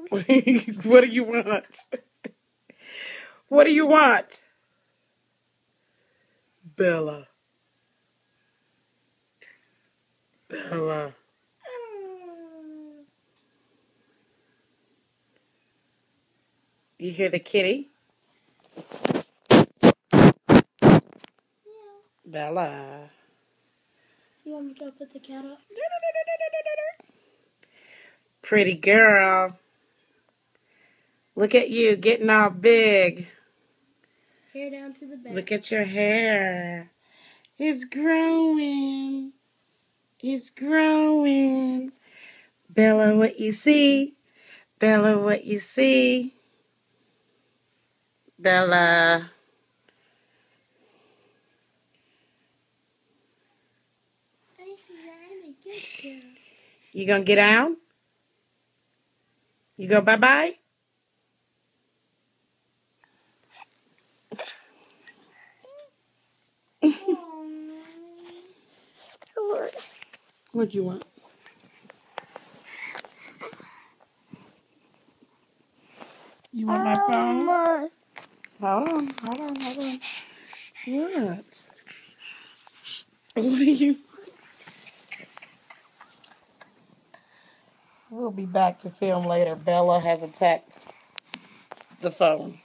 What do you want? What do you want? Bella. Bella. You hear the kitty? Bella. You want me to go put the cat up? Pretty girl. Look at you getting all big. Hair down to the back. Look at your hair. It's growing. It's growing. Bella, what you see? Bella, what you see? Bella. I'm a good girl. You gonna get out? You go bye-bye? What do you want? You want my phone? Hold on. What? What are you? We'll be back to film later. Bella has attacked the phone.